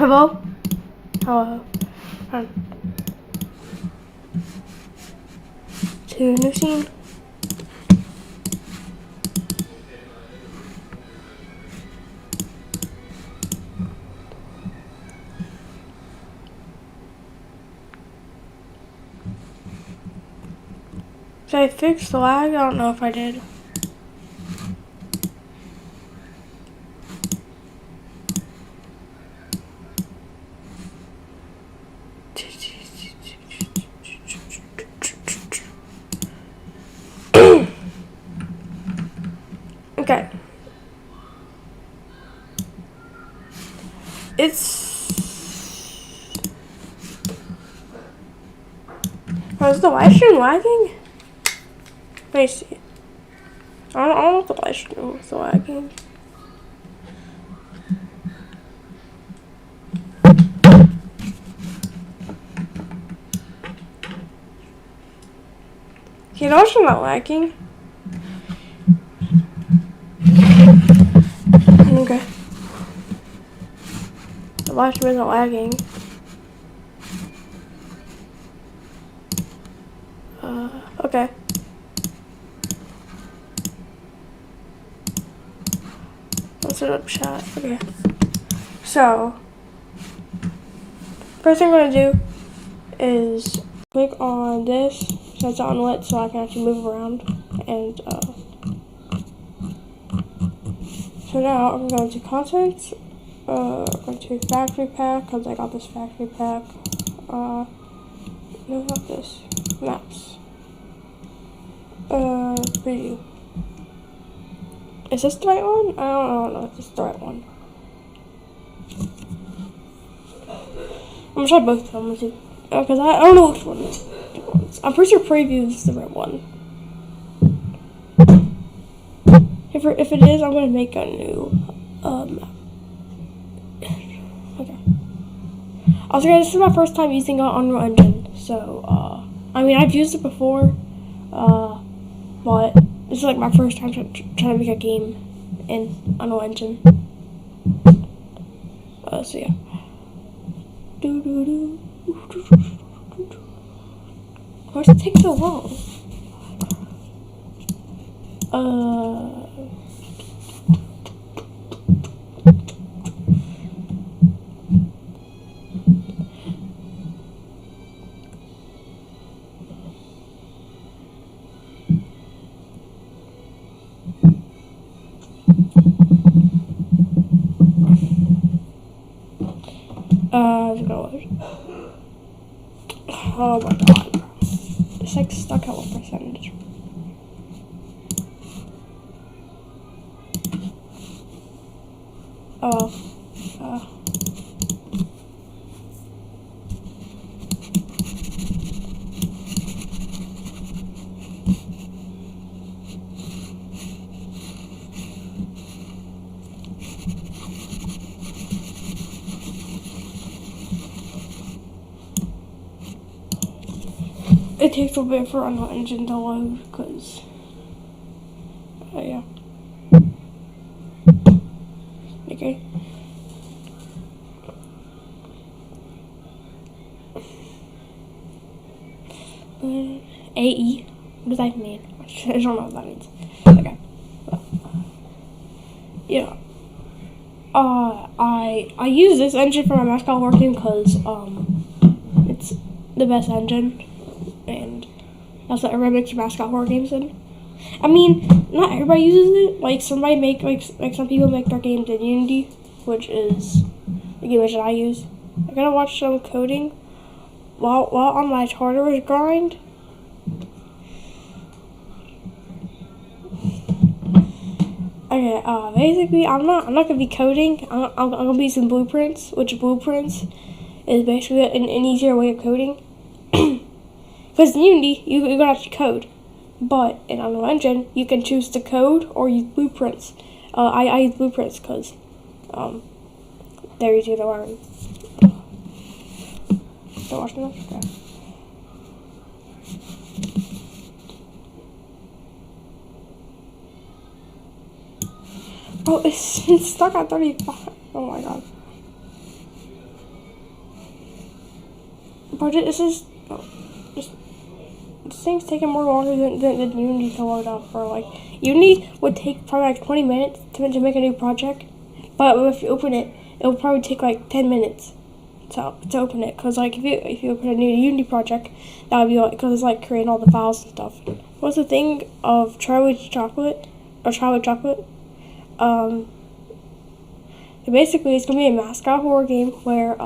Hello? Hello. To new scene. Did I fix the lag? I don't know if I did. Okay. Is the live stream lagging? Let me see. I don't know if the live stream was lagging. You know it's not lagging. Okay. The live stream isn't lagging. Okay. Let's set up chat. Okay. So, first thing I'm gonna do is click on this so it's unlit so I can actually move around. And so now I'm going to contents. Going to factory pack because I got this factory pack. No, not this. Maps. Preview. Is this the right one? I don't know if this is the right one. I'm gonna try both of them because I don't know which one is. I'm pretty sure preview is the right one. If it is, I'm gonna make a new map. Okay. Also, guys, this is my first time using Unreal Engine, so I mean I've used it before, but this is like my first time trying to make a game in Unreal Engine. So yeah. Why does it take so long? Let's go. Oh my god. It's like stuck at what percentage? It takes a bit for Unreal Engine to load, because, yeah. Okay. AE? What does that mean? I don't know what that means. Okay. Yeah. I use this engine for my Mascot working because, it's the best engine. And that's what everybody makes your Mascot horror games in. I mean, not everybody uses it. Like some people make their games in Unity, which is the game engine I use. I gotta watch some coding while on my hardware grind. Okay, basically I'm not gonna be coding. I'm gonna be using blueprints, which blueprints is basically an easier way of coding. Because in Unity, you're going to have to code. But in Unreal Engine, you can choose to code or use blueprints. I use blueprints because they're easier to learn. Still watching this? Okay. Oh, it's stuck at 35. Oh my god. project. This thing's taking more longer than Unity to load up. For like Unity would take probably like 20 minutes to make a new project, but if you open it, it will probably take like 10 minutes to open it. Cause like if you open a new Unity project, that would be like, cause it's like creating all the files and stuff. What's the thing of Charlie Chocolate? Basically, it's gonna be a mascot horror game where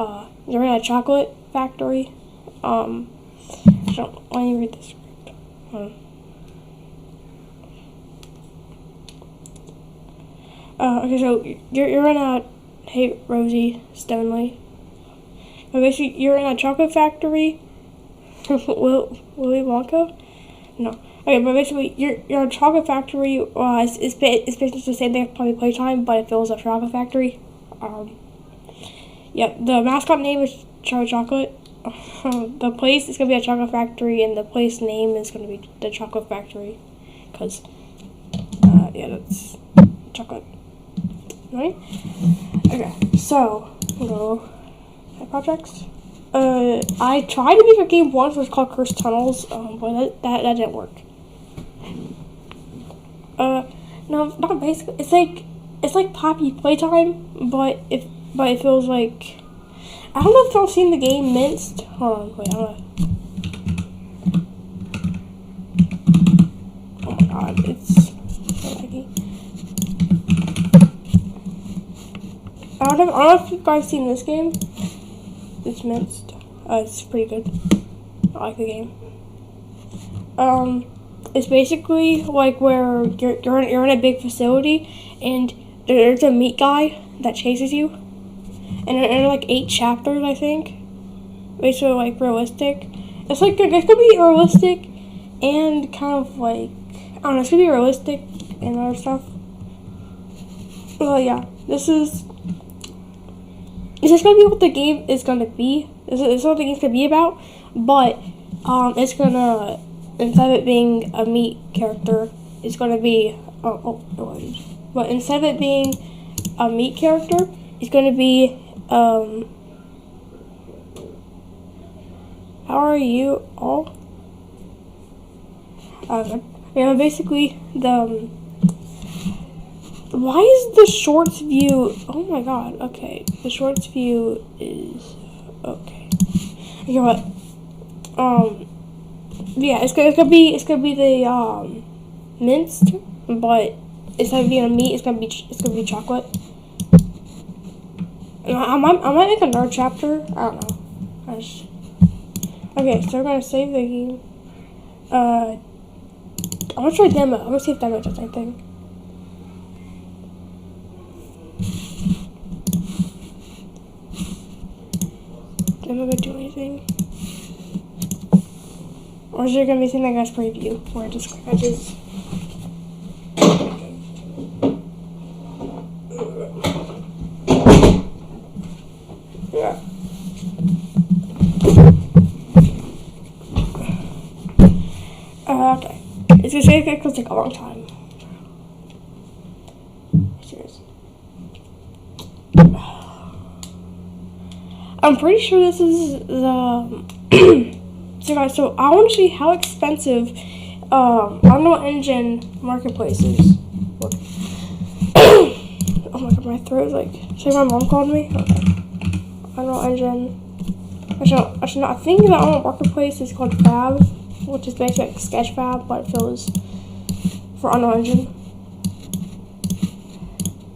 you're in a chocolate factory. Let me read the script. Okay, so you're in a Hey Rosie Stoneley. But basically, you're in a chocolate factory. Willy Wonka? No. Okay, but basically, you're in a chocolate factory. It's basically the same thing as Puppy Playtime, but it feels a chocolate factory. Yeah, the mascot name is Charlie Chocolate. The place is gonna be a chocolate factory, and the place name is gonna be the Chocolate Factory, cause yeah, that's chocolate. Right? Okay, so we'll go to projects. I tried to make a game once. It was called Cursed Tunnels, but that didn't work. No, not basically. It's like Poppy Playtime, but it feels like, I don't know if y'all seen the game Minced. Hold on, wait, oh my god, it's so laggy. I don't know if you guys seen this game. It's Minced. It's pretty good. I like the game. It's basically like where you're in a big facility, and there's a meat guy that chases you, and there are like 8 chapters, I think. Basically, like realistic. It's gonna be realistic and kind of like, I don't know. It's gonna be realistic and other stuff. Well, yeah, this is gonna be what the game is gonna be. This is what the game's gonna be about, but it's gonna, instead of it being a meat character, it's gonna be but instead of it being a meat character, it's gonna be how are you all? Yeah, basically why is the shorts view? Oh my god. Okay, the shorts view is okay. You know what? Yeah, it's gonna be the minced, but instead of being a meat, it's gonna be chocolate. I might make another chapter. I don't know. Okay, so we're gonna save the game. I'm gonna try demo. I'm gonna see if demo does anything. Demo gonna do anything? Or is there gonna be something like a preview where it just scratches? Yeah. Okay. It's gonna take a long time. Serious. I'm pretty sure this is the so guys, so I want to see how expensive Unreal Engine Marketplace is. Oh my god, my throat is like, say my mom called me? Okay. Unreal Engine. Actually not. I think the Unreal Marketplace is called Fab, which is basically like Sketchfab, but it feels for Unreal Engine.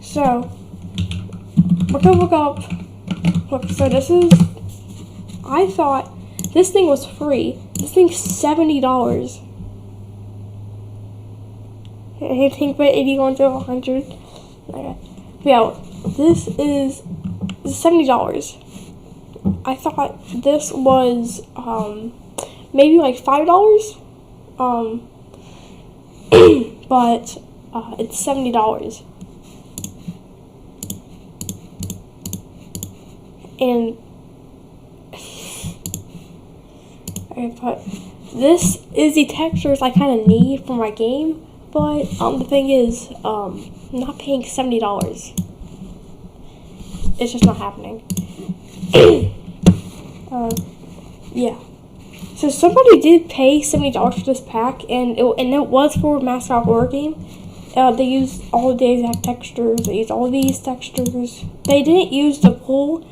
So we're gonna look up. Look, so this is, I thought this thing was free. This thing's $70. Anything but 81 to 100. Okay. Yeah, this is $70. I thought this was maybe like $5. But it's $70. And okay, but this is the textures I kind of need for my game. But the thing is, I'm not paying $70. It's just not happening. Yeah. So somebody did pay $70 for this pack, and it was for Mascot horror game. They used all the exact textures. They used all these textures. They didn't use the full.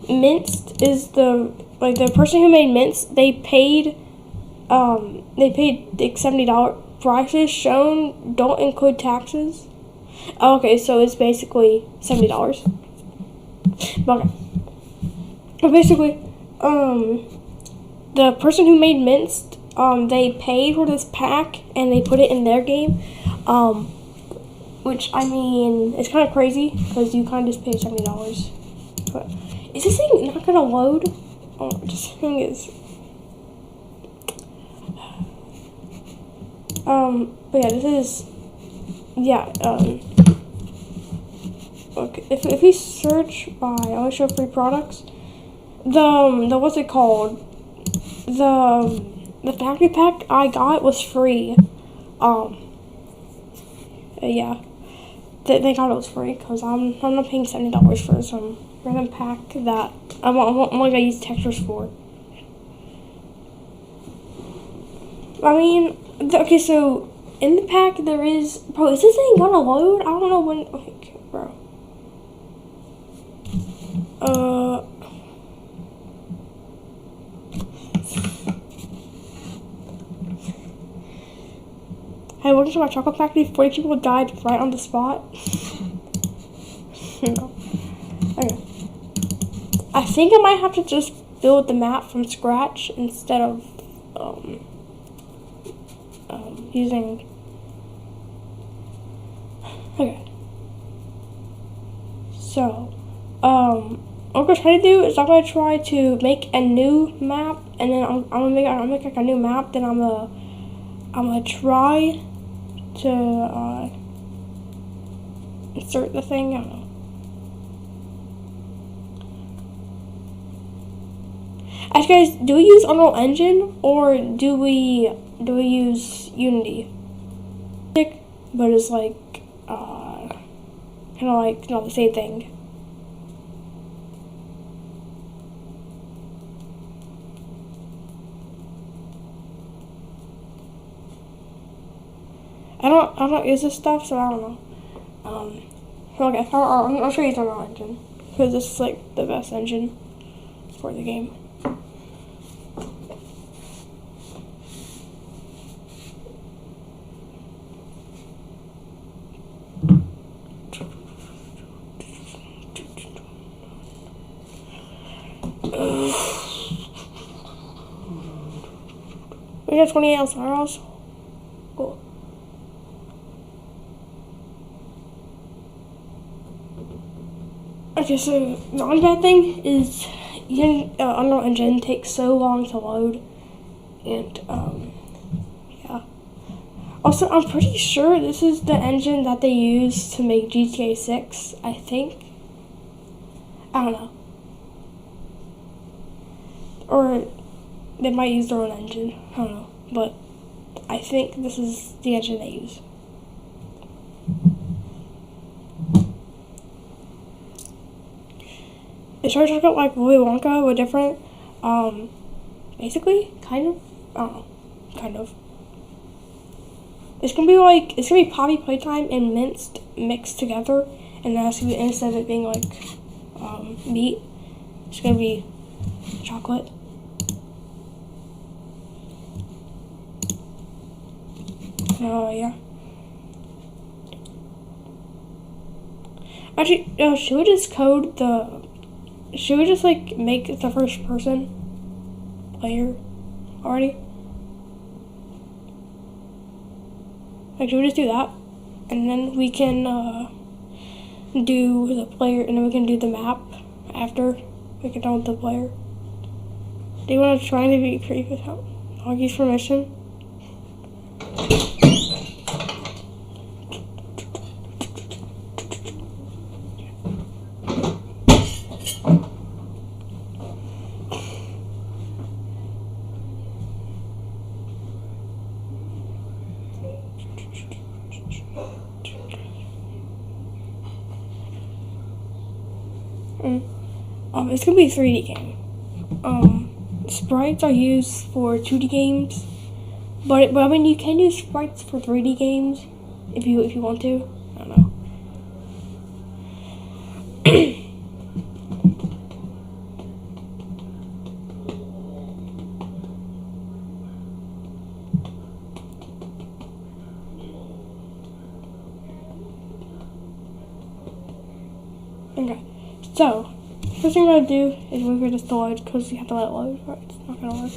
Minced is the person who made Minced. They paid like $70. Prices shown don't include taxes. Okay, so it's basically $70. Okay. But basically, the person who made Minced, they paid for this pack and they put it in their game. Which, I mean, it's kind of crazy because you kind of just paid $70. But is this thing not gonna load? Oh, this thing is. But yeah, this is. Yeah. Okay. If we search by, I'll show free products. The what's it called? The factory pack I got was free. Yeah. They got it was free because I'm not paying $70 for some random pack that I'm only gonna use textures for. I mean, okay, so in the pack there is, bro, is this thing gonna load? I don't know when. Okay, bro. Hey, welcome to my chocolate factory. 40 people died right on the spot. No. Okay. I think I might have to just build the map from scratch instead of using. Okay. So, what I'm gonna try to do is I'm gonna try to make a new map, and then I'm gonna make like a new map. Then I'm gonna try to insert the thing. I don't know. Actually, guys, do we use Unreal Engine or do we use Unity? But it's like kind of like not the same thing. I don't use this stuff, so I don't know. Okay, I'll show you the Unreal Engine because this is like the best engine for the game. We got 28 LSRs. Cool. Okay, so the only bad thing is Unreal Engine takes so long to load, and yeah. Also, I'm pretty sure this is the engine that they use to make GTA 6. I think. I don't know. Or they might use their own engine. I don't know. But I think this is the engine they use. It's sort of like Willy Wonka, but different. Basically, kind of. I don't know. Kind of. It's gonna be Poppy Playtime and Minced mixed together, and then it's gonna be, instead of it being like meat, it's gonna be chocolate. Yeah. Actually, should we just code the? Should we just like make the first person player already? Like, should we just do that, and then we can do the player, and then we can do the map after we get done with the player. Do you want to try to be creative without Augie's permission? It's gonna be a 3D game. sprites are used for 2D games, but I mean you can use sprites for 3D games if you want to. I don't know. Okay, so first thing I'm gonna do is wait for this to load because you have to let it load, or it's not gonna work.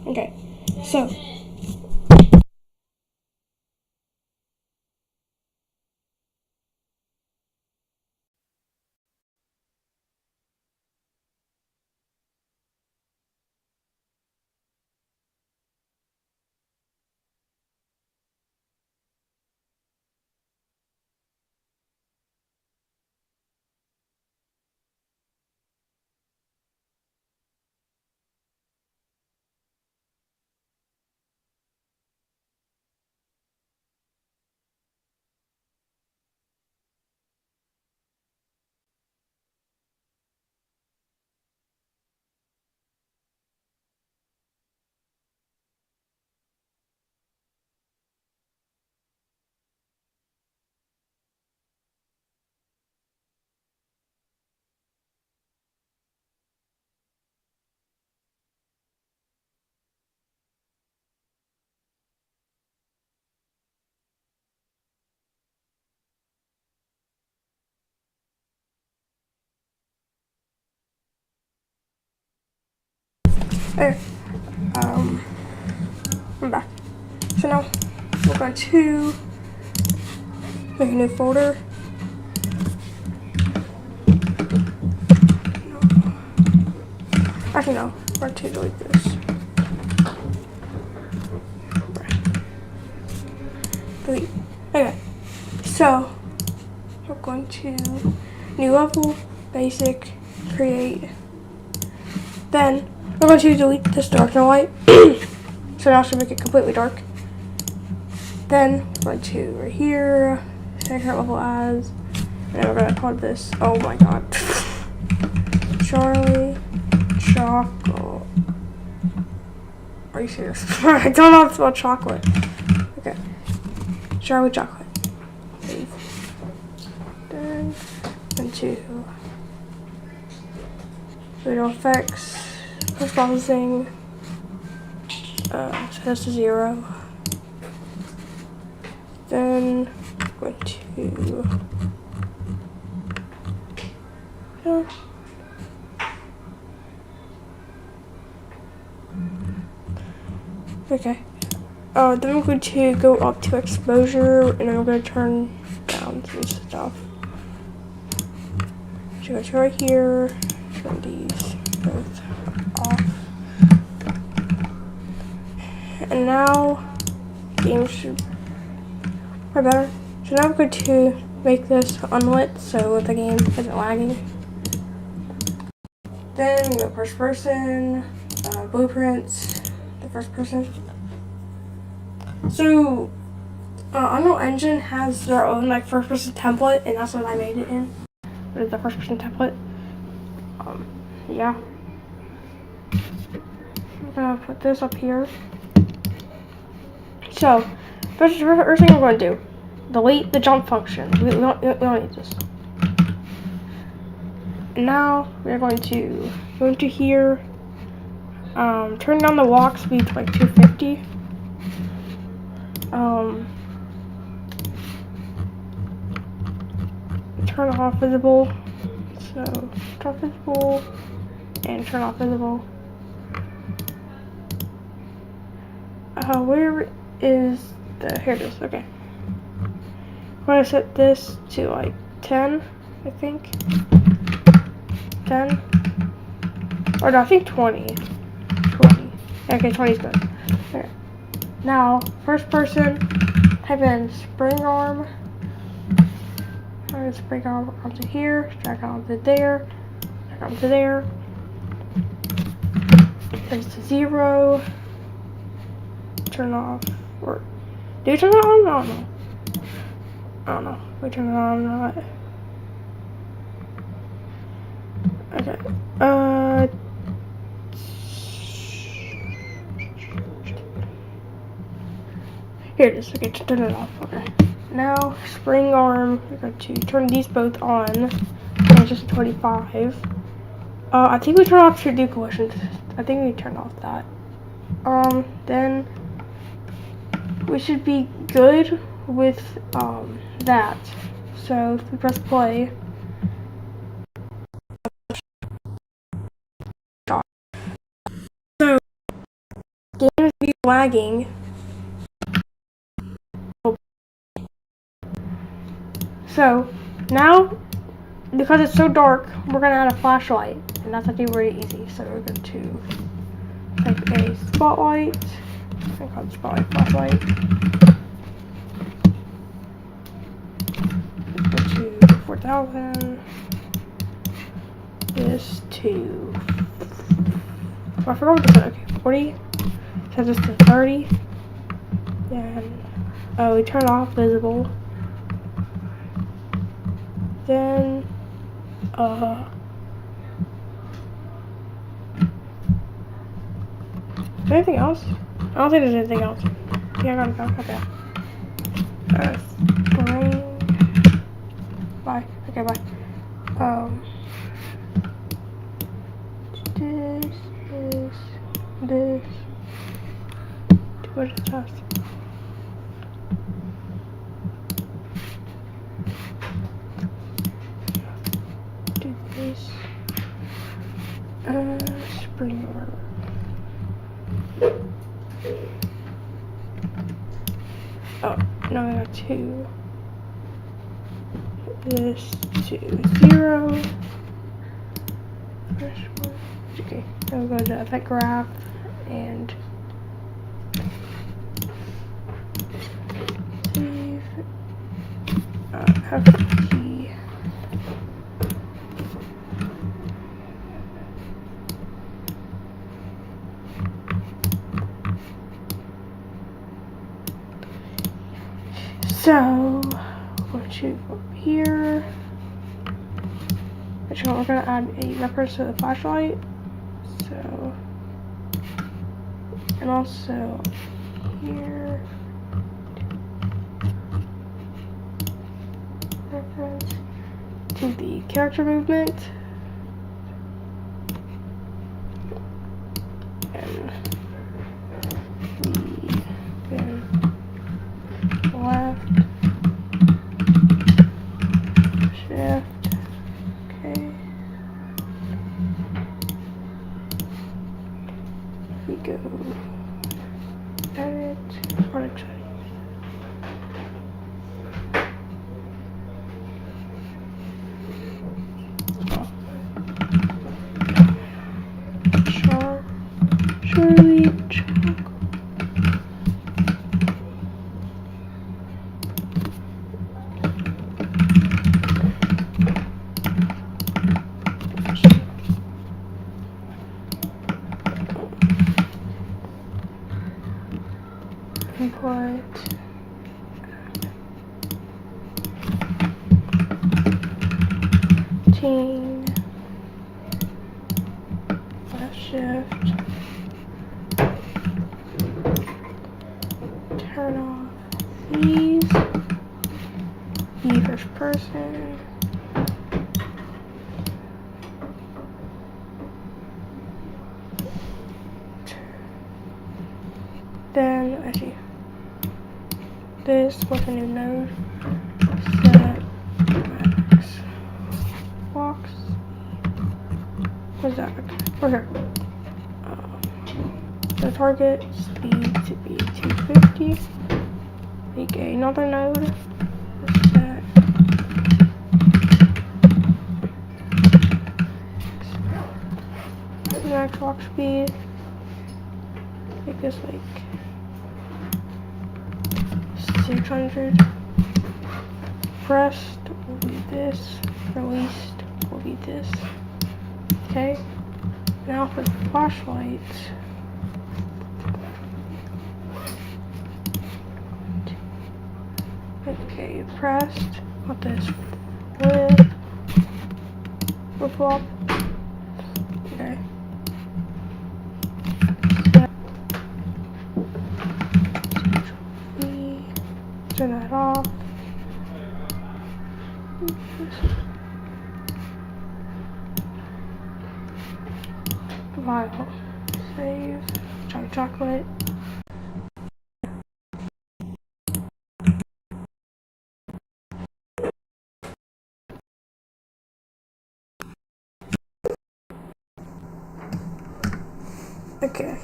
Okay, so okay, I'm back. So now we're going to make a new folder. Actually, no, we're going to delete this. Delete. Okay, so we're going to new level, basic, create. Then we're going to delete this dark and light. So now I should make it completely dark. Then we're going to right here, set current level as, and we're going to call this, oh my god, Charlie Chocolate. Are you serious? I don't know how to spell chocolate. Okay. Charlie Chocolate. Save. Then into video effects, post processing, set this to 0. Then I'm going to okay. Then I'm going to go up to exposure, and I'm going to turn down some stuff. So go to right here, turn these both off. And now, games should be better. So now I'm going to make this unlit so the game isn't lagging. Then we go first person, blueprints, the first person. So, Unreal Engine has their own like first person template, and that's what I made it in. It is the first person template. Yeah. I'm gonna put this up here. So, first thing we're going to do, delete the jump function. We don't need this. And now we're going to go into here, turn down the walk speed to like 250. Turn off visible. So turn off visible and turn off visible. Where is the, here it is, okay. I'm gonna set this to like 10, I think. 10. Or no, I think 20. 20. Okay, 20 is good. Okay. Now, first person, type in spring arm. I'm gonna spring arm onto here, drag onto there, drag onto there. Place to 0. Turn off, or do you turn it on? I don't know. I don't know. We turn it on or not. Okay. Here it is. Okay, to turn it off. Okay. Now, spring arm. We're going to turn these both on. And just 25. I think we turned off do collisions. I think we turned off that. Then we should be good with that. So if we press play. So game is be lagging. So now, because it's so dark, we're gonna add a flashlight, and that's actually really easy. So we're going to take a spotlight. I call it spotlight flashlight. Go to 4,000. This to. Oh, I forgot what this is. Okay, 40. Set this to 30. Then, we turn off visible. Then, anything else? I don't think there's anything else. Yeah, I gotta go. Okay. Spring. Bye. Okay, bye. This. What is this? Do this. Spring order. Oh, no, I got 2. This to 0. Okay, now we'll go to effect graph and save FT. So, we're going to go up here. Actually, we're going to add a reference to the flashlight. So, and also here, reference to the character movement. And left, shift, okay. We go edit, product. Charlie Chocolate. Input team left shift turn off these be first person then I see this with a new node set max box. What's that? We're here. The target speed to be 250. Make another node. Set max box speed. Make this like 600. Pressed will be this. Released will be this. Okay. Now for the flashlight. Okay, pressed. Got this flip flop. Turn that off. File. Save. Chocolate chocolate. Okay.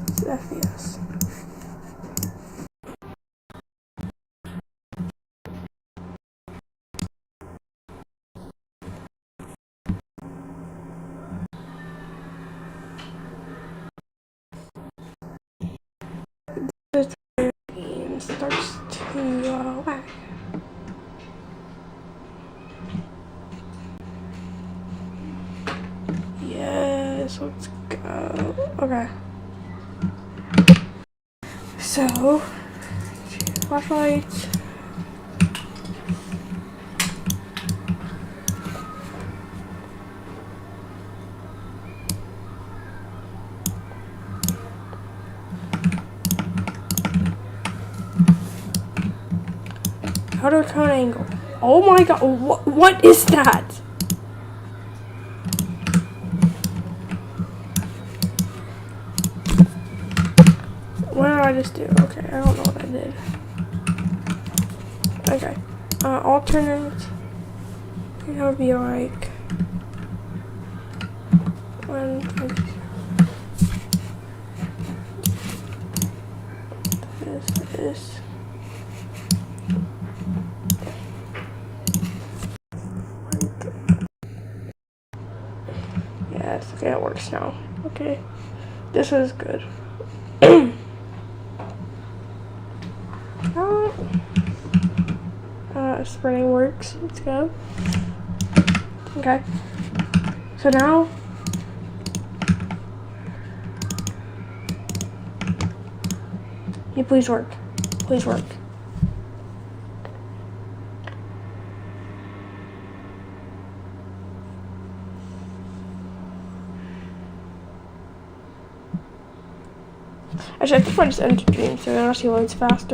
It's FPS. The game starts to whack. Yes, let's go. Okay. So, flashlight. How to turn angle? Oh my god! What is that? What did I just do? Okay, I don't know what I did. Okay. Alternate. That would be like 120. This. Yes, okay, it works now. Okay. This is good. Spreading works. Let's go. Okay. So now you please work. Please work. Actually, I think I just end the stream so it actually loads faster.